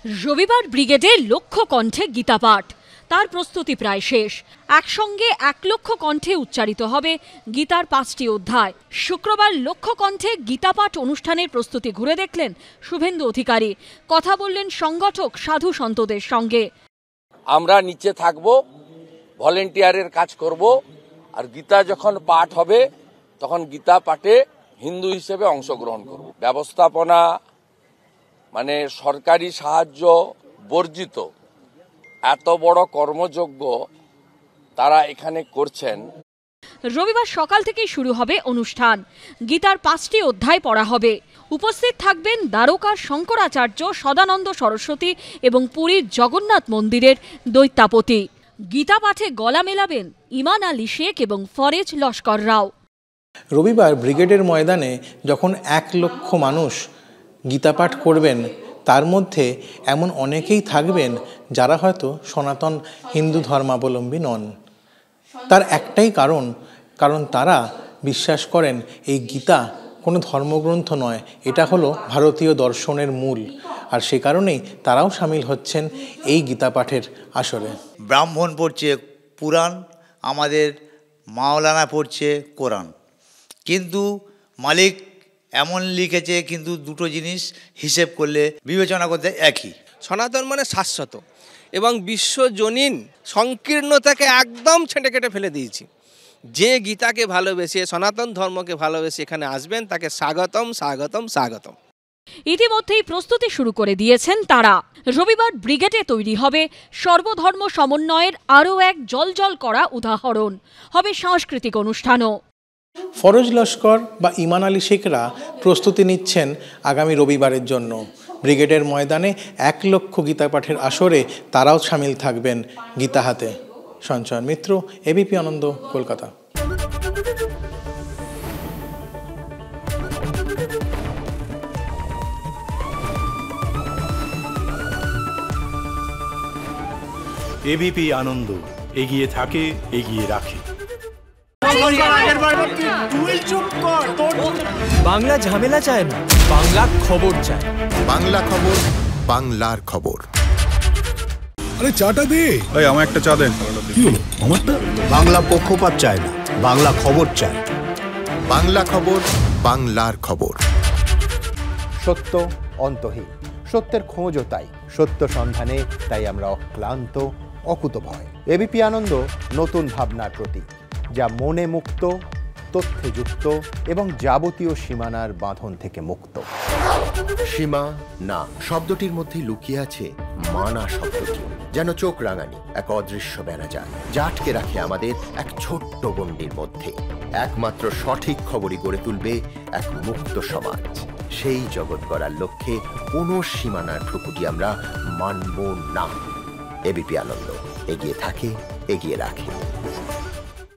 রবিবার ব্রিগেডে লক্ষ কণ্ঠে গীতাপাঠ, তার প্রস্তুতি প্রায় শেষ। একসঙ্গে 1 লক্ষ কণ্ঠে উচ্চারিত হবে গীতার 5টি অধ্যায়। শুক্রবার লক্ষ কণ্ঠে গীতাপাঠ অনুষ্ঠানের প্রস্তুতি ঘুরে দেখলেন শুভেন্দু অধিকারী। কথা বললেন সংগঠক সাধু সন্তদের সঙ্গে। আমরা নিচে থাকব, ভলেন্টিয়ারের কাজ করব, আর গীতা যখন পাঠ হবে তখন গীতা পাঠে হিন্দু হিসেবে অংশগ্রহণ করব। ব্যবস্থাপনা মানে সরকারি সাহায্য বর্জিত এত বড় কর্মযজ্ঞ তারা এখানে করছেন। রবিবার সকাল থেকেই শুরু হবে অনুষ্ঠান। গীতার 5টি অধ্যায় পড়া হবে। উপস্থিত থাকবেন দ্বারকার শঙ্করাচার্য সদানন্দ সরস্বতী এবং পুরীর জগন্নাথ মন্দিরের দৈত্যাপতি। গীতা পাঠে গলা মেলাবেন ইমান আলী শেখ এবং ফরেজ লস্কর রাও। রবিবার ব্রিগেডের ময়দানে যখন 1 লক্ষ মানুষ গীতাপাঠ করবেন, তার মধ্যে এমন অনেকেই থাকবেন যারা হয়তো সনাতন হিন্দু ধর্মাবলম্বী নন। তার একটাই কারণ তারা বিশ্বাস করেন এই গীতা কোনো ধর্মগ্রন্থ নয়, এটা হলো ভারতীয় দর্শনের মূল, আর সে কারণেই তারাও সামিল হচ্ছেন এই গীতা পাঠের আসরে। ব্রাহ্মণ পড়ছে পুরাণ, আমাদের মাওলানা পড়ছে কোরআন, কিন্তু মালিক এমন লিখেছে কিন্তু দুটো জিনিস হিসেব করলে বিবেচনা করতে একই। সনাতন মানে শাশ্বত এবং বিশ্বজনীন সংকীর্ণতাকে একদম ছেঁটে কেটে ফেলে দিয়েছি। যে গীতাকে ভালোবেসে সনাতন ধর্মকে ভালোবেসে এখানে আসবেন তাকে স্বাগতম স্বাগতম স্বাগতম। ইতিমধ্যেই প্রস্তুতি শুরু করে দিয়েছেন তারা। রবিবার ব্রিগেডে তৈরি হবে সর্বধর্ম সমন্বয়ের আরও এক জ্বলজ্বল করা উদাহরণ। হবে সাংস্কৃতিক অনুষ্ঠানও। ফরজ লস্কর বা ইমান আলী শেখরা প্রস্তুতি নিচ্ছেন আগামী রবিবারের জন্য। ব্রিগেডের ময়দানে 1 লক্ষ গীতা পাঠের আসরে তারাও সামিল থাকবেন গীতা হাতে। সঞ্চয়ন মিত্র, এবিপি আনন্দ, কলকাতা। এবিপি আনন্দ, এগিয়ে থাকে, এগিয়ে রাখে। বাংলা ঝামেলা চায় না, বাংলা খবর চায়। বাংলা খবর, বাংলার খবর। আরে চাটা দে ভাই, আমার একটা চা দেন। কি হলো আমারটা? বাংলা পক্ষপাত চায় না, বাংলা খবর চায়। বাংলা খবর, বাংলার খবর। সত্য অন্তহীন, সত্যের খোঁজও তাই, সত্য সন্ধানে তাই আমরা অক্লান্ত, অকুতভয়। এবিপি আনন্দ নতুন ভাবনার প্রতীক, যা মনে মুক্ত, তথ্যে যুক্ত এবং যাবতীয় সীমানার বাঁধন থেকে মুক্ত। সীমা না শব্দটির মধ্যে লুকিয়ে আছে মানা শব্দটি, যেন চোখ রাঙানি এক অদৃশ্য বেড়াজাল, যা আটকে রাখে আমাদের এক ছোট্ট গণ্ডির মধ্যে। একমাত্র সঠিক খবরই গড়ে তুলবে এক মুক্ত সমাজ। সেই জগৎ গড়ার লক্ষ্যে কোনো সীমানার ঠুকুটি আমরা মানব না। এবিপি আনন্দ, এগিয়ে থাকে, এগিয়ে রাখে।